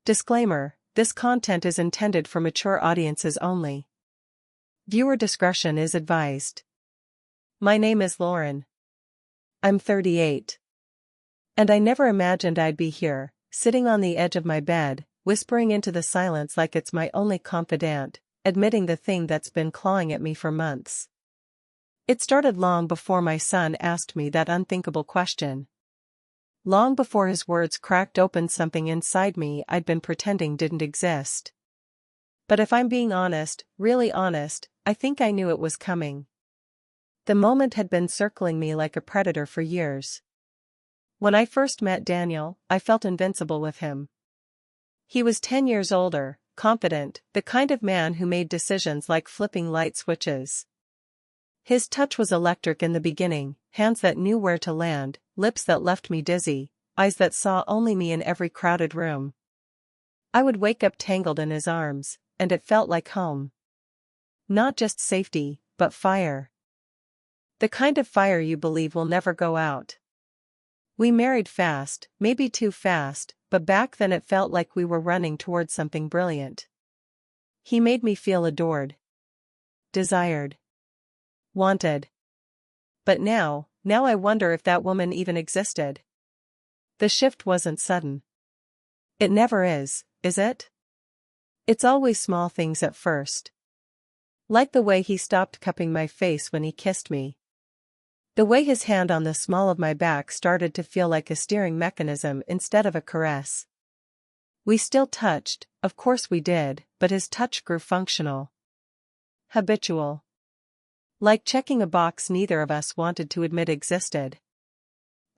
Disclaimer: this content is intended for mature audiences only. Viewer discretion is advised. My name is Lauren. I'm 38. And I never imagined I'd be here, sitting on the edge of my bed, whispering into the silence like it's my only confidant, admitting the thing that's been clawing at me for months. It started long before my son asked me that unthinkable question. Long before his words cracked open something inside me I'd been pretending didn't exist. But if I'm being honest, really honest, I think I knew it was coming. The moment had been circling me like a predator for years. When I first met Daniel, I felt invincible with him. He was 10 years older, confident, the kind of man who made decisions like flipping light switches. His touch was electric in the beginning, hands that knew where to land, lips that left me dizzy, eyes that saw only me in every crowded room. I would wake up tangled in his arms, and it felt like home. Not just safety, but fire. The kind of fire you believe will never go out. We married fast, maybe too fast, but back then it felt like we were running towards something brilliant. He made me feel adored, desired, wanted. But now I wonder if that woman even existed. The shift wasn't sudden. It never is it? It's always small things at first. Like the way he stopped cupping my face when he kissed me. The way his hand on the small of my back started to feel like a steering mechanism instead of a caress. We still touched, of course we did, but his touch grew functional. Habitual. Like checking a box neither of us wanted to admit existed.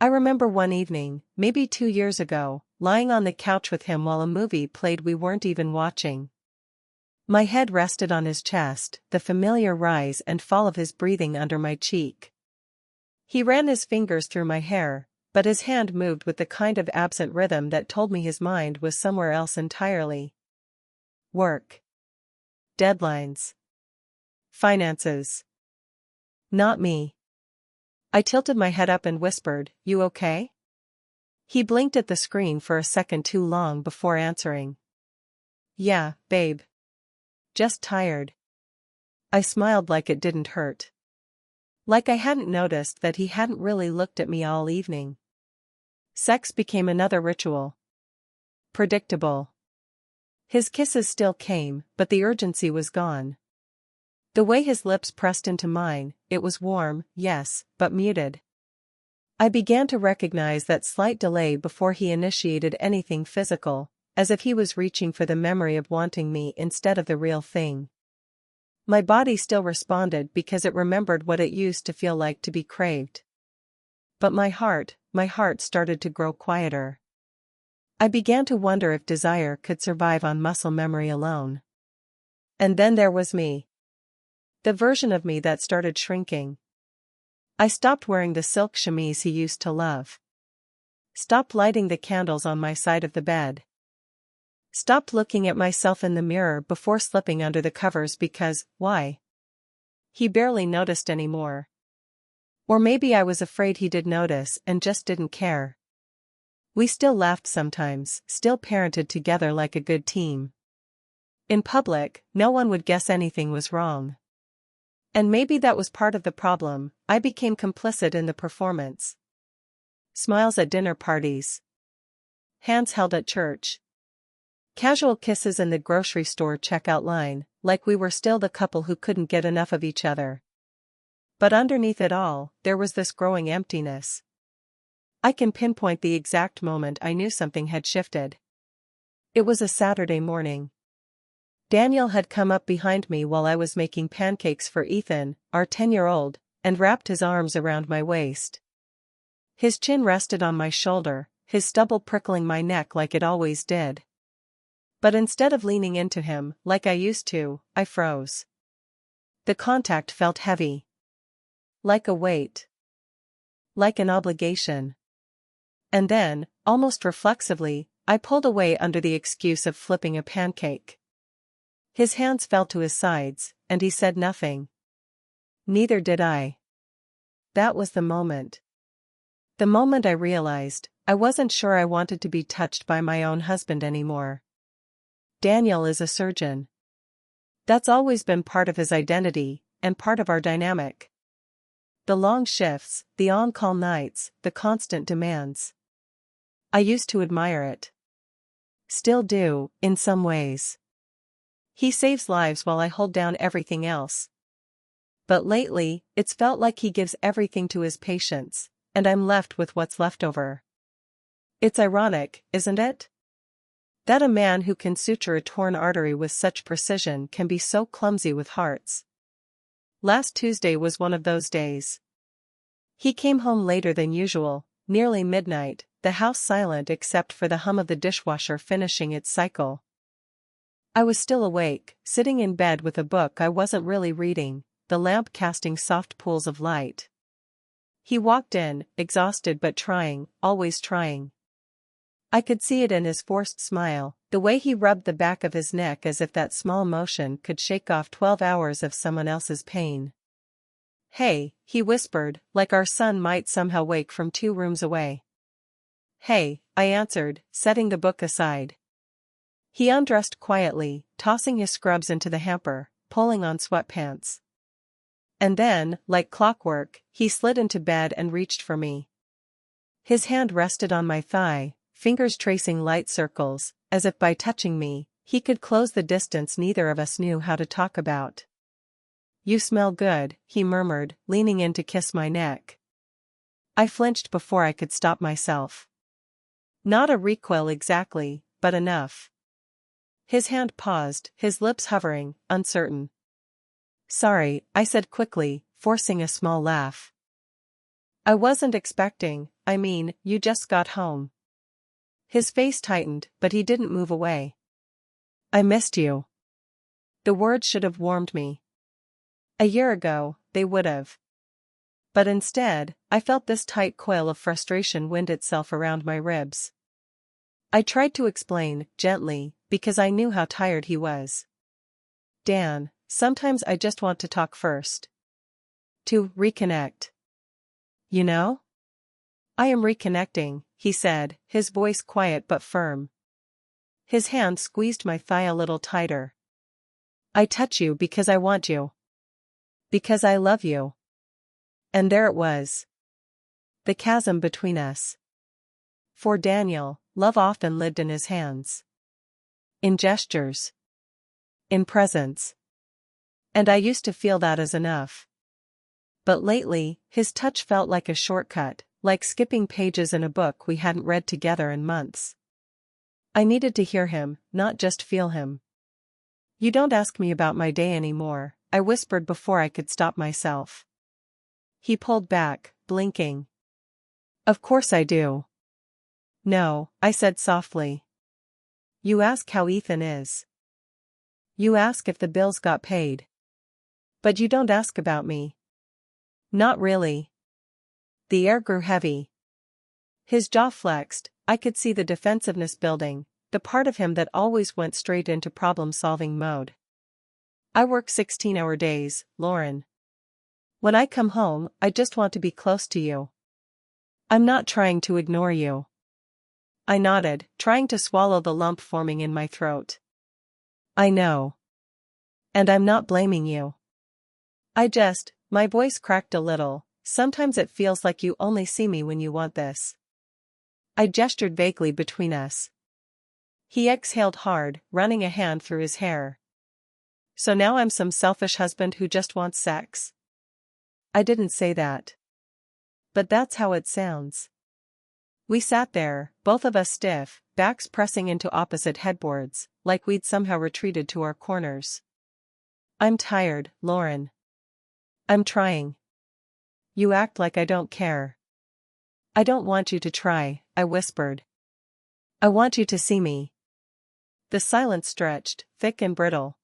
I remember one evening, maybe 2 years ago, lying on the couch with him while a movie played we weren't even watching. My head rested on his chest, the familiar rise and fall of his breathing under my cheek. He ran his fingers through my hair, but his hand moved with the kind of absent rhythm that told me his mind was somewhere else entirely. Work. Deadlines. Finances. Not me. I tilted my head up and whispered, "You okay?" He blinked at the screen for a second too long before answering. "Yeah, babe. Just tired." I smiled like it didn't hurt. Like I hadn't noticed that he hadn't really looked at me all evening. Sex became another ritual. Predictable. His kisses still came, but the urgency was gone. The way his lips pressed into mine, it was warm, yes, but muted. I began to recognize that slight delay before he initiated anything physical, as if he was reaching for the memory of wanting me instead of the real thing. My body still responded because it remembered what it used to feel like to be craved. But my heart started to grow quieter. I began to wonder if desire could survive on muscle memory alone. And then there was me. The version of me that started shrinking. I stopped wearing the silk chemise he used to love. Stopped lighting the candles on my side of the bed. Stopped looking at myself in the mirror before slipping under the covers because, why? He barely noticed anymore. Or maybe I was afraid he did notice and just didn't care. We still laughed sometimes, still parented together like a good team. In public, no one would guess anything was wrong. And maybe that was part of the problem. I became complicit in the performance. Smiles at dinner parties. Hands held at church. Casual kisses in the grocery store checkout line, like we were still the couple who couldn't get enough of each other. But underneath it all, there was this growing emptiness. I can pinpoint the exact moment I knew something had shifted. It was a Saturday morning. Daniel had come up behind me while I was making pancakes for Ethan, our 10-year-old, and wrapped his arms around my waist. His chin rested on my shoulder, his stubble prickling my neck like it always did. But instead of leaning into him, like I used to, I froze. The contact felt heavy. Like a weight. Like an obligation. And then, almost reflexively, I pulled away under the excuse of flipping a pancake. His hands fell to his sides, and he said nothing. Neither did I. That was the moment. The moment I realized, I wasn't sure I wanted to be touched by my own husband anymore. Daniel is a surgeon. That's always been part of his identity, and part of our dynamic. The long shifts, the on-call nights, the constant demands. I used to admire it. Still do, in some ways. He saves lives while I hold down everything else. But lately, it's felt like he gives everything to his patients, and I'm left with what's left over. It's ironic, isn't it? That a man who can suture a torn artery with such precision can be so clumsy with hearts. Last Tuesday was one of those days. He came home later than usual, nearly midnight, the house silent except for the hum of the dishwasher finishing its cycle. I was still awake, sitting in bed with a book I wasn't really reading, the lamp casting soft pools of light. He walked in, exhausted but trying, always trying. I could see it in his forced smile, the way he rubbed the back of his neck as if that small motion could shake off 12 hours of someone else's pain. "Hey," he whispered, like our son might somehow wake from 2 rooms away. "Hey," I answered, setting the book aside. He undressed quietly, tossing his scrubs into the hamper, pulling on sweatpants. And then, like clockwork, he slid into bed and reached for me. His hand rested on my thigh, fingers tracing light circles, as if by touching me, he could close the distance neither of us knew how to talk about. "You smell good," he murmured, leaning in to kiss my neck. I flinched before I could stop myself. Not a recoil exactly, but enough. His hand paused, his lips hovering, uncertain. "Sorry," I said quickly, forcing a small laugh. "I wasn't expecting, you just got home." His face tightened, but he didn't move away. "I missed you." The words should have warmed me. A year ago, they would have. But instead, I felt this tight coil of frustration wind itself around my ribs. I tried to explain, gently, because I knew how tired he was. "Dan, sometimes I just want to talk first. To reconnect. You know?" "I am reconnecting," he said, his voice quiet but firm. His hand squeezed my thigh a little tighter. "I touch you because I want you. Because I love you." And there it was. The chasm between us. For Daniel, love often lived in his hands. In gestures. In presence. And I used to feel that as enough. But lately, his touch felt like a shortcut, like skipping pages in a book we hadn't read together in months. I needed to hear him, not just feel him. "You don't ask me about my day anymore," I whispered before I could stop myself. He pulled back, blinking. "Of course I do." "No," I said softly. "You ask how Ethan is. You ask if the bills got paid. But you don't ask about me." "Not really." The air grew heavy. His jaw flexed, I could see the defensiveness building, the part of him that always went straight into problem-solving mode. "I work 16-hour days, Lauren. When I come home, I just want to be close to you. I'm not trying to ignore you." I nodded, trying to swallow the lump forming in my throat. "I know. And I'm not blaming you. My voice cracked a little, sometimes it feels like you only see me when you want this." I gestured vaguely between us. He exhaled hard, running a hand through his hair. "So now I'm some selfish husband who just wants sex?" "I didn't say that. But that's how it sounds." We sat there, both of us stiff, backs pressing into opposite headboards, like we'd somehow retreated to our corners. "I'm tired, Lauren. I'm trying. You act like I don't care." "I don't want you to try," I whispered. "I want you to see me." The silence stretched, thick and brittle.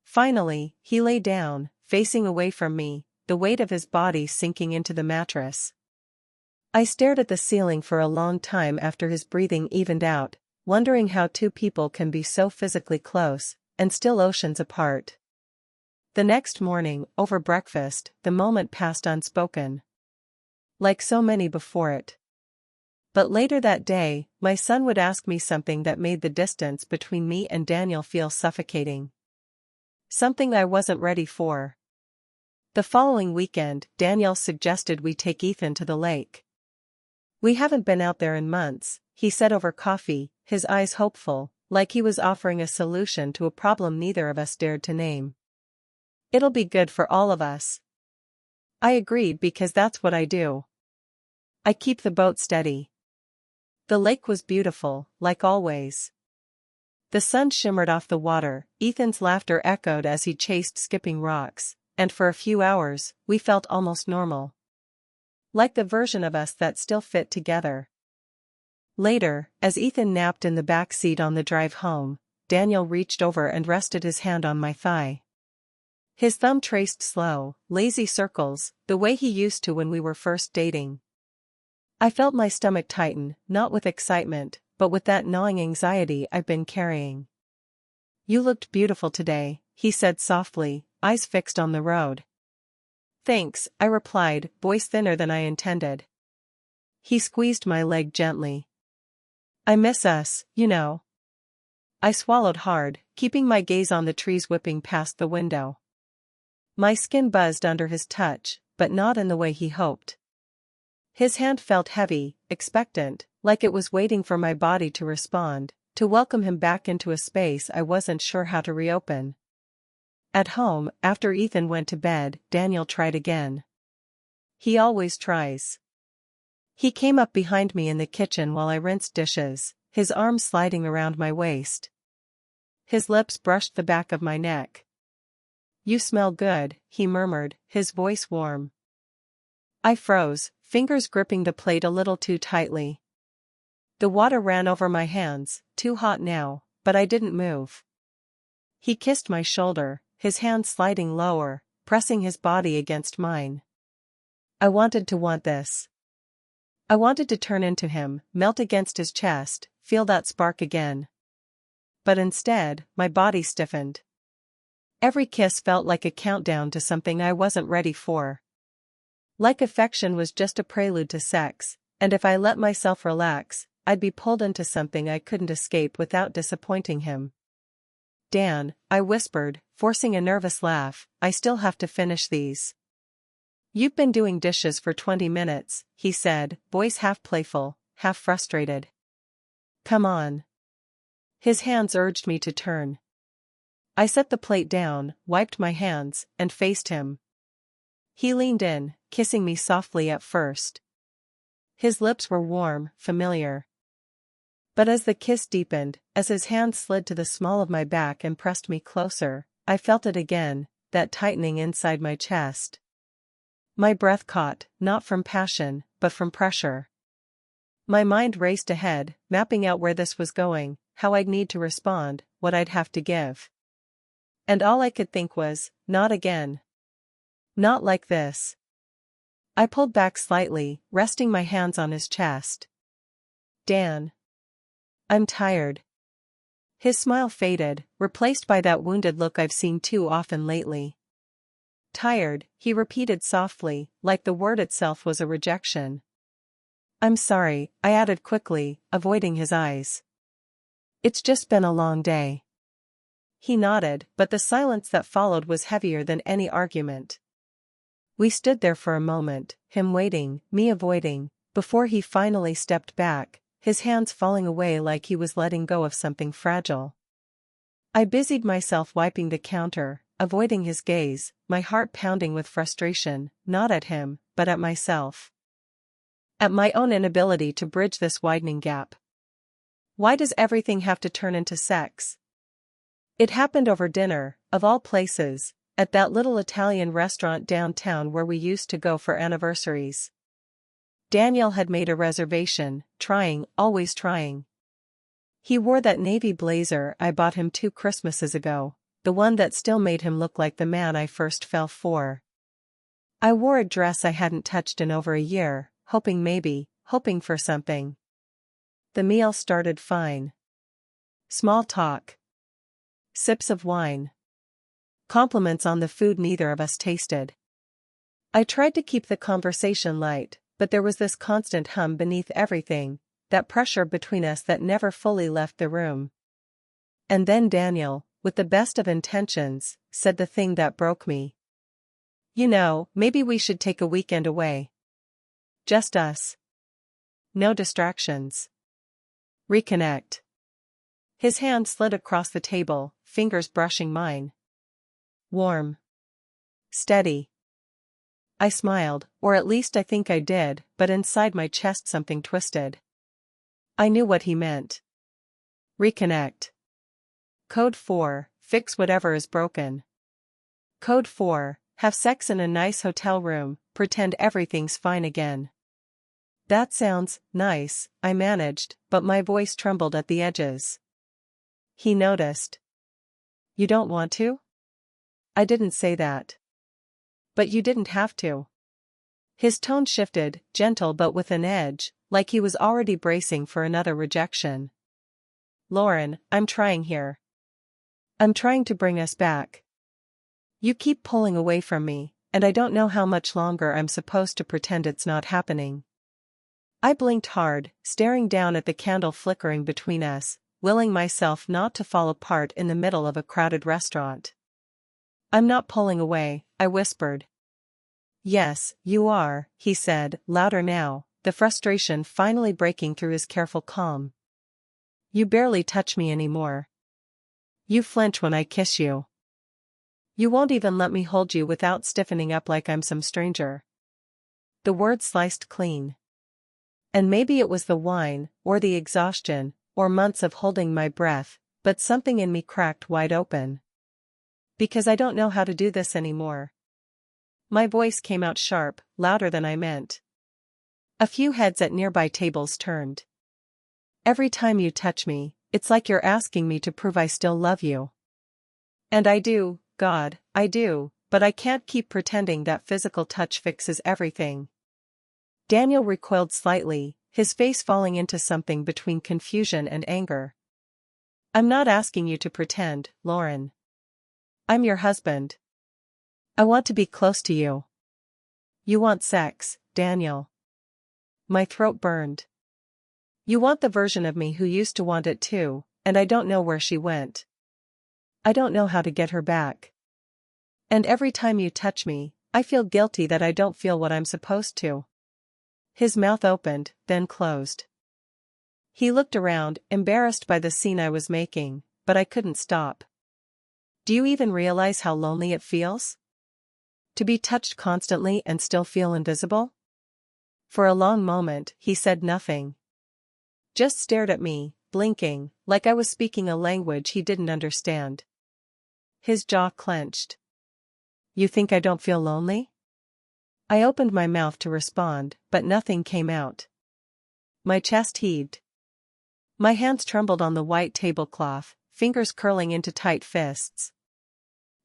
Finally, he lay down, facing away from me, the weight of his body sinking into the mattress. I stared at the ceiling for a long time after his breathing evened out, wondering how 2 people can be so physically close, and still oceans apart. The next morning, over breakfast, the moment passed unspoken. Like so many before it. But later that day, my son would ask me something that made the distance between me and Daniel feel suffocating. Something I wasn't ready for. The following weekend, Daniel suggested we take Ethan to the lake. "We haven't been out there in months," he said over coffee, his eyes hopeful, like he was offering a solution to a problem neither of us dared to name. "It'll be good for all of us." I agreed because that's what I do. I keep the boat steady. The lake was beautiful, like always. The sun shimmered off the water, Ethan's laughter echoed as he chased skipping rocks, and for a few hours, we felt almost normal. Like the version of us that still fit together. Later, as Ethan napped in the back seat on the drive home, Daniel reached over and rested his hand on my thigh. His thumb traced slow, lazy circles, the way he used to when we were first dating. I felt my stomach tighten, not with excitement, but with that gnawing anxiety I've been carrying. "You looked beautiful today," he said softly, eyes fixed on the road. "Thanks," I replied, voice thinner than I intended. He squeezed my leg gently. "I miss us, you know." I swallowed hard, keeping my gaze on the trees whipping past the window. My skin buzzed under his touch, but not in the way he hoped. His hand felt heavy, expectant, like it was waiting for my body to respond, to welcome him back into a space I wasn't sure how to reopen. At home, after Ethan went to bed, Daniel tried again. He always tries. He came up behind me in the kitchen while I rinsed dishes, his arms sliding around my waist. His lips brushed the back of my neck. "You smell good," he murmured, his voice warm. I froze, fingers gripping the plate a little too tightly. The water ran over my hands, too hot now, but I didn't move. He kissed my shoulder, his hand sliding lower, pressing his body against mine. I wanted to want this. I wanted to turn into him, melt against his chest, feel that spark again. But instead, my body stiffened. Every kiss felt like a countdown to something I wasn't ready for. Like affection was just a prelude to sex, and if I let myself relax, I'd be pulled into something I couldn't escape without disappointing him. "Dan," I whispered, forcing a nervous laugh, "I still have to finish these." "You've been doing dishes for 20 minutes, he said, voice half playful, half frustrated. "Come on." His hands urged me to turn. I set the plate down, wiped my hands, and faced him. He leaned in, kissing me softly at first. His lips were warm, familiar. But as the kiss deepened, as his hand slid to the small of my back and pressed me closer, I felt it again, that tightening inside my chest. My breath caught, not from passion, but from pressure. My mind raced ahead, mapping out where this was going, how I'd need to respond, what I'd have to give. And all I could think was, not again. Not like this. I pulled back slightly, resting my hands on his chest. "Dan. I'm tired." His smile faded, replaced by that wounded look I've seen too often lately. "Tired," he repeated softly, like the word itself was a rejection. "I'm sorry," I added quickly, avoiding his eyes. "It's just been a long day." He nodded, but the silence that followed was heavier than any argument. We stood there for a moment, him waiting, me avoiding, before he finally stepped back, his hands falling away like he was letting go of something fragile. I busied myself wiping the counter, avoiding his gaze, my heart pounding with frustration, not at him, but at myself. At my own inability to bridge this widening gap. Why does everything have to turn into sex? It happened over dinner, of all places, at that little Italian restaurant downtown where we used to go for anniversaries. Daniel had made a reservation, trying, always trying. He wore that navy blazer I bought him 2 Christmases ago, the one that still made him look like the man I first fell for. I wore a dress I hadn't touched in over a year, hoping for something. The meal started fine. Small talk. Sips of wine. Compliments on the food neither of us tasted. I tried to keep the conversation light, but there was this constant hum beneath everything, that pressure between us that never fully left the room. And then Daniel, with the best of intentions, said the thing that broke me. You know, maybe we should take a weekend away. Just us. No distractions. Reconnect. His hand slid across the table, fingers brushing mine. Warm. Steady. I smiled, or at least I think I did, but inside my chest something twisted. I knew what he meant. Reconnect. Code 4, fix whatever is broken. Code 4, have sex in a nice hotel room, pretend everything's fine again. That sounds nice, I managed, but my voice trembled at the edges. He noticed. You don't want to? I didn't say that. But you didn't have to. His tone shifted, gentle but with an edge, like he was already bracing for another rejection. Lauren, I'm trying here. I'm trying to bring us back. You keep pulling away from me, and I don't know how much longer I'm supposed to pretend it's not happening. I blinked hard, staring down at the candle flickering between us, willing myself not to fall apart in the middle of a crowded restaurant. I'm not pulling away, I whispered. Yes, you are, he said, louder now, the frustration finally breaking through his careful calm. You barely touch me anymore. You flinch when I kiss you. You won't even let me hold you without stiffening up like I'm some stranger. The words sliced clean. And maybe it was the wine, or the exhaustion, or months of holding my breath, but something in me cracked wide open. Because I don't know how to do this anymore. My voice came out sharp, louder than I meant. A few heads at nearby tables turned. Every time you touch me, it's like you're asking me to prove I still love you. And I do, God, I do, but I can't keep pretending that physical touch fixes everything. Daniel recoiled slightly, his face falling into something between confusion and anger. I'm not asking you to pretend, Lauren. I'm your husband. I want to be close to you. You want sex, Daniel. My throat burned. You want the version of me who used to want it too, and I don't know where she went. I don't know how to get her back. And every time you touch me, I feel guilty that I don't feel what I'm supposed to. His mouth opened, then closed. He looked around, embarrassed by the scene I was making, but I couldn't stop. Do you even realize how lonely it feels? To be touched constantly and still feel invisible? For a long moment, he said nothing. Just stared at me, blinking, like I was speaking a language he didn't understand. His jaw clenched. You think I don't feel lonely? I opened my mouth to respond, but nothing came out. My chest heaved. My hands trembled on the white tablecloth, fingers curling into tight fists.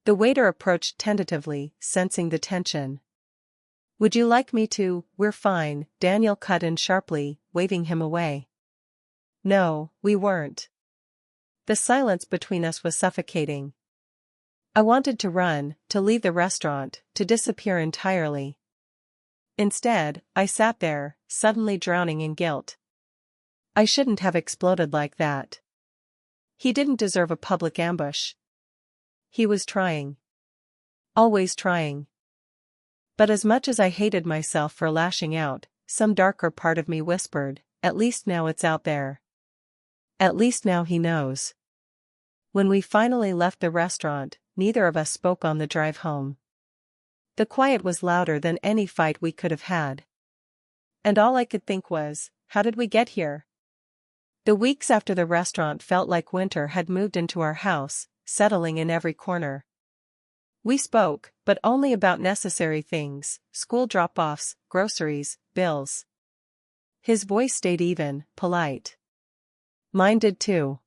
The waiter approached tentatively, sensing the tension. Would you like me to? We're fine, Daniel cut in sharply, waving him away. No, we weren't. The silence between us was suffocating. I wanted to run, to leave the restaurant, to disappear entirely. Instead, I sat there, suddenly drowning in guilt. I shouldn't have exploded like that. He didn't deserve a public ambush. He was trying. Always trying. But as much as I hated myself for lashing out, some darker part of me whispered, at least now it's out there. At least now he knows. When we finally left the restaurant, neither of us spoke on the drive home. The quiet was louder than any fight we could have had. And all I could think was, how did we get here? The weeks after the restaurant felt like winter had moved into our house, settling in every corner. We spoke, but only about necessary things, school drop-offs, groceries, bills. His voice stayed even, polite. Mine did too.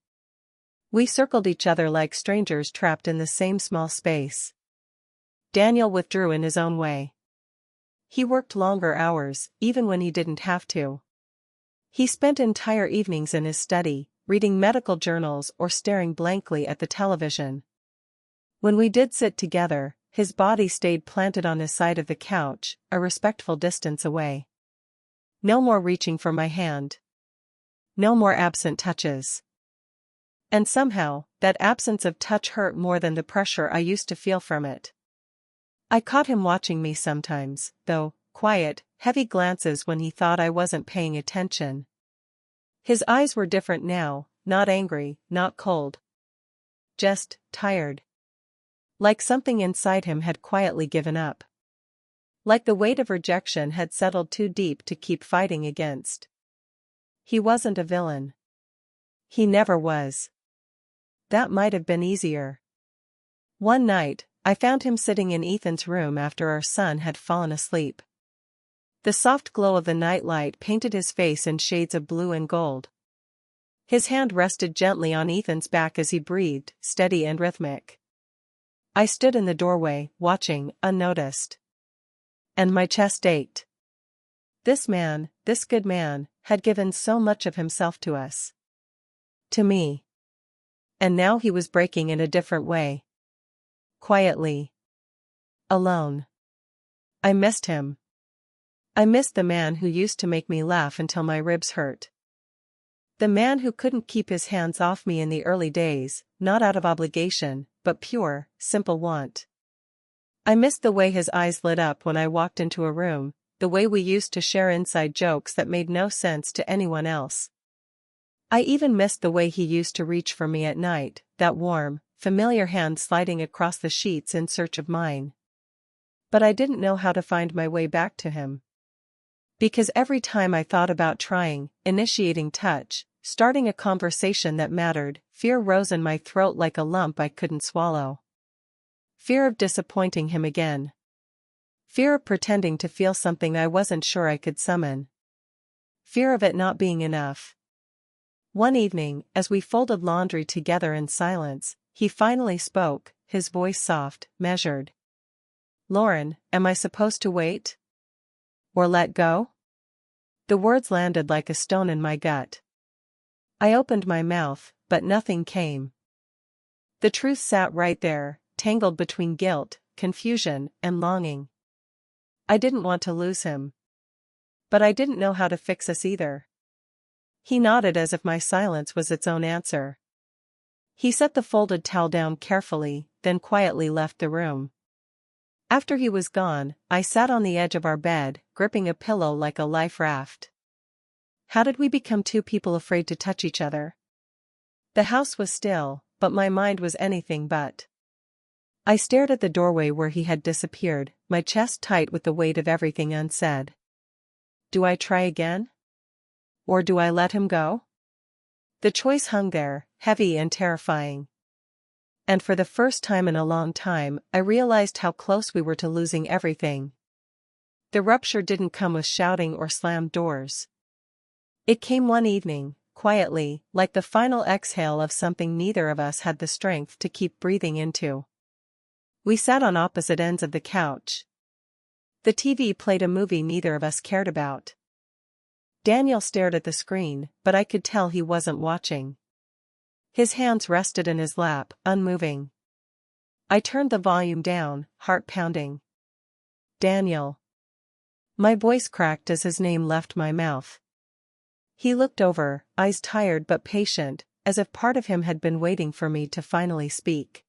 We circled each other like strangers trapped in the same small space. Daniel withdrew in his own way. He worked longer hours, even when he didn't have to. He spent entire evenings in his study, reading medical journals or staring blankly at the television. When we did sit together, his body stayed planted on his side of the couch, a respectful distance away. No more reaching for my hand. No more absent touches. And somehow, that absence of touch hurt more than the pressure I used to feel from it. I caught him watching me sometimes, though, quiet, heavy glances when he thought I wasn't paying attention. His eyes were different now, not angry, not cold. Just tired. Like something inside him had quietly given up. Like the weight of rejection had settled too deep to keep fighting against. He wasn't a villain. He never was. That might have been easier. One night, I found him sitting in Ethan's room after our son had fallen asleep. The soft glow of the nightlight painted his face in shades of blue and gold. His hand rested gently on Ethan's back as he breathed, steady and rhythmic. I stood in the doorway, watching, unnoticed. And my chest ached. This man, this good man, had given so much of himself to us. To me. And now he was breaking in a different way. Quietly. Alone. I missed him. I missed the man who used to make me laugh until my ribs hurt. The man who couldn't keep his hands off me in the early days, not out of obligation, but pure, simple want. I missed the way his eyes lit up when I walked into a room, the way we used to share inside jokes that made no sense to anyone else. I even missed the way he used to reach for me at night, that warm, familiar hand sliding across the sheets in search of mine. But I didn't know how to find my way back to him. Because every time I thought about trying, initiating touch, starting a conversation that mattered, fear rose in my throat like a lump I couldn't swallow. Fear of disappointing him again. Fear of pretending to feel something I wasn't sure I could summon. Fear of it not being enough. One evening, as we folded laundry together in silence, he finally spoke, his voice soft, measured. "Lauren, am I supposed to wait? Or let go?" The words landed like a stone in my gut. I opened my mouth, but nothing came. The truth sat right there, tangled between guilt, confusion, and longing. I didn't want to lose him. But I didn't know how to fix us either. He nodded as if my silence was its own answer. He set the folded towel down carefully, then quietly left the room. After he was gone, I sat on the edge of our bed, gripping a pillow like a life raft. How did we become two people afraid to touch each other? The house was still, but my mind was anything but. I stared at the doorway where he had disappeared, my chest tight with the weight of everything unsaid. Do I try again? Or do I let him go? The choice hung there, heavy and terrifying. And for the first time in a long time, I realized how close we were to losing everything. The rupture didn't come with shouting or slammed doors. It came one evening, quietly, like the final exhale of something neither of us had the strength to keep breathing into. We sat on opposite ends of the couch. The TV played a movie neither of us cared about. Daniel stared at the screen, but I could tell he wasn't watching. His hands rested in his lap, unmoving. I turned the volume down, heart pounding. Daniel. My voice cracked as his name left my mouth. He looked over, eyes tired but patient, as if part of him had been waiting for me to finally speak.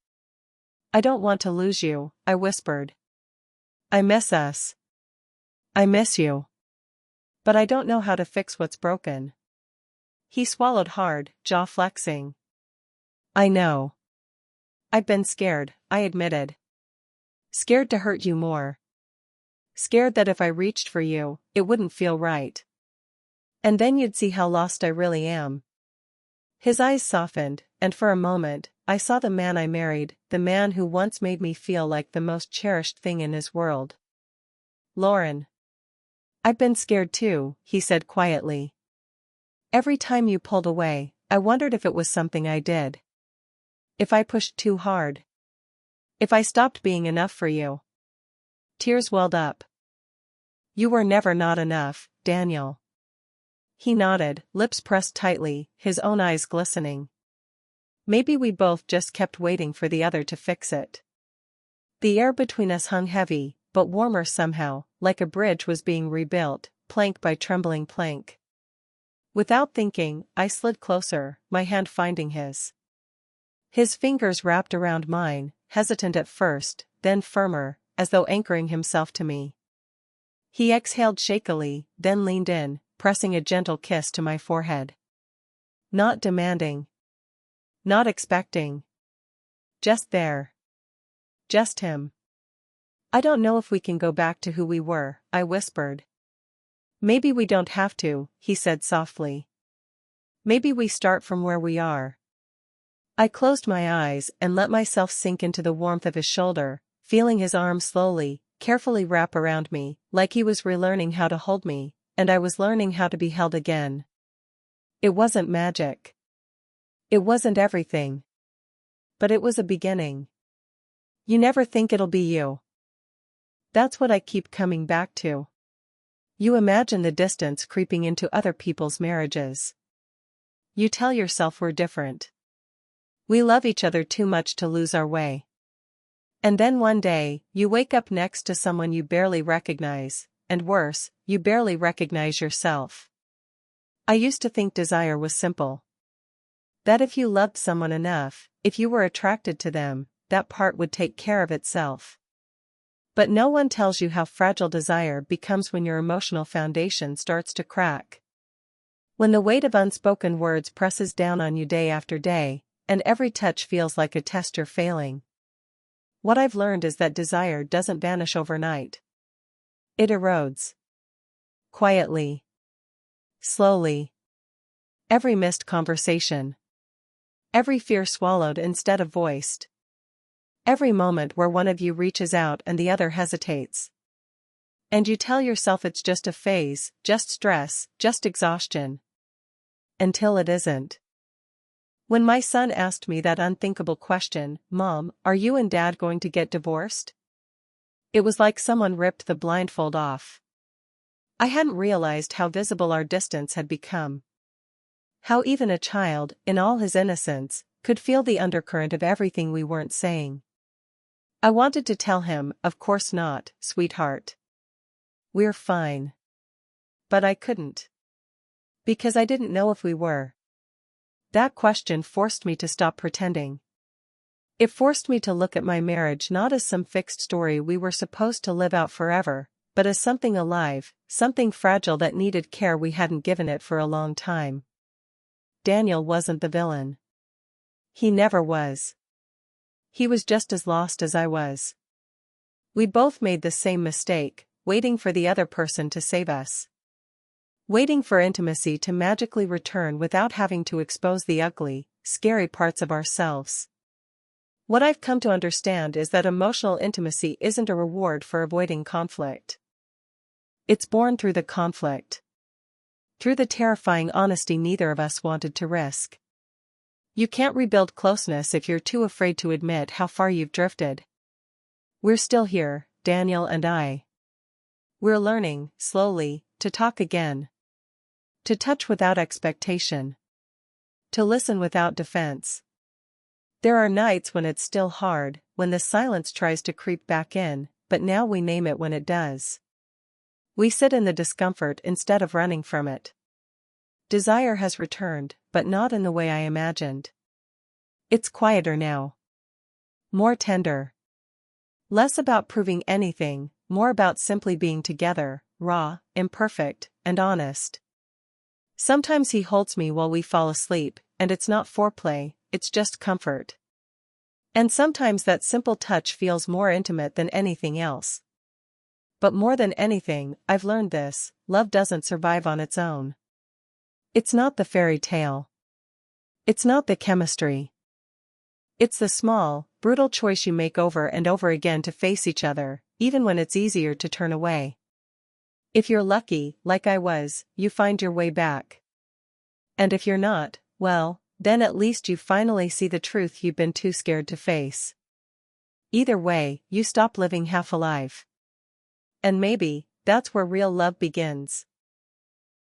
I don't want to lose you, I whispered. I miss us. I miss you. But I don't know how to fix what's broken. He swallowed hard, jaw flexing. I know. I've been scared, I admitted. Scared to hurt you more. Scared that if I reached for you, it wouldn't feel right. And then you'd see how lost I really am. His eyes softened, and for a moment, I saw the man I married, the man who once made me feel like the most cherished thing in his world. Lauren. I've been scared too, he said quietly. Every time you pulled away, I wondered if it was something I did. If I pushed too hard. If I stopped being enough for you. Tears welled up. You were never not enough, Daniel. He nodded, lips pressed tightly, his own eyes glistening. Maybe we both just kept waiting for the other to fix it. The air between us hung heavy, but warmer somehow, like a bridge was being rebuilt, plank by trembling plank. Without thinking, I slid closer, my hand finding his. His fingers wrapped around mine, hesitant at first, then firmer, as though anchoring himself to me. He exhaled shakily, then leaned in, pressing a gentle kiss to my forehead. Not demanding. Not expecting. Just there. Just him. I don't know if we can go back to who we were, I whispered. Maybe we don't have to, he said softly. Maybe we start from where we are. I closed my eyes and let myself sink into the warmth of his shoulder, feeling his arm slowly, carefully wrap around me, like he was relearning how to hold me, and I was learning how to be held again. It wasn't magic. It wasn't everything. But it was a beginning. You never think it'll be you. That's what I keep coming back to. You imagine the distance creeping into other people's marriages. You tell yourself we're different. We love each other too much to lose our way. And then one day, you wake up next to someone you barely recognize, and worse, you barely recognize yourself. I used to think desire was simple. That if you loved someone enough, if you were attracted to them, that part would take care of itself. But no one tells you how fragile desire becomes when your emotional foundation starts to crack. When the weight of unspoken words presses down on you day after day, and every touch feels like a test you're failing. What I've learned is that desire doesn't vanish overnight. It erodes. Quietly. Slowly. Every missed conversation. Every fear swallowed instead of voiced. Every moment where one of you reaches out and the other hesitates. And you tell yourself it's just a phase, just stress, just exhaustion. Until it isn't. When my son asked me that unthinkable question, "Mom, are you and Dad going to get divorced?" It was like someone ripped the blindfold off. I hadn't realized how visible our distance had become. How even a child, in all his innocence, could feel the undercurrent of everything we weren't saying. I wanted to tell him, "Of course not, sweetheart. We're fine." But I couldn't. Because I didn't know if we were. That question forced me to stop pretending. It forced me to look at my marriage not as some fixed story we were supposed to live out forever, but as something alive, something fragile that needed care we hadn't given it for a long time. Daniel wasn't the villain. He never was. He was just as lost as I was. We both made the same mistake, waiting for the other person to save us. Waiting for intimacy to magically return without having to expose the ugly, scary parts of ourselves. What I've come to understand is that emotional intimacy isn't a reward for avoiding conflict. It's born through the conflict. Through the terrifying honesty neither of us wanted to risk. You can't rebuild closeness if you're too afraid to admit how far you've drifted. We're still here, Daniel and I. We're learning, slowly, to talk again. To touch without expectation. To listen without defense. There are nights when it's still hard, when the silence tries to creep back in, but now we name it when it does. We sit in the discomfort instead of running from it. Desire has returned, but not in the way I imagined. It's quieter now. More tender. Less about proving anything, more about simply being together, raw, imperfect, and honest. Sometimes he holds me while we fall asleep, and it's not foreplay, it's just comfort. And sometimes that simple touch feels more intimate than anything else. But more than anything, I've learned this: love doesn't survive on its own. It's not the fairy tale. It's not the chemistry. It's the small, brutal choice you make over and over again to face each other, even when it's easier to turn away. If you're lucky, like I was, you find your way back. And if you're not, well, then at least you finally see the truth you've been too scared to face. Either way, you stop living half alive. And maybe, that's where real love begins.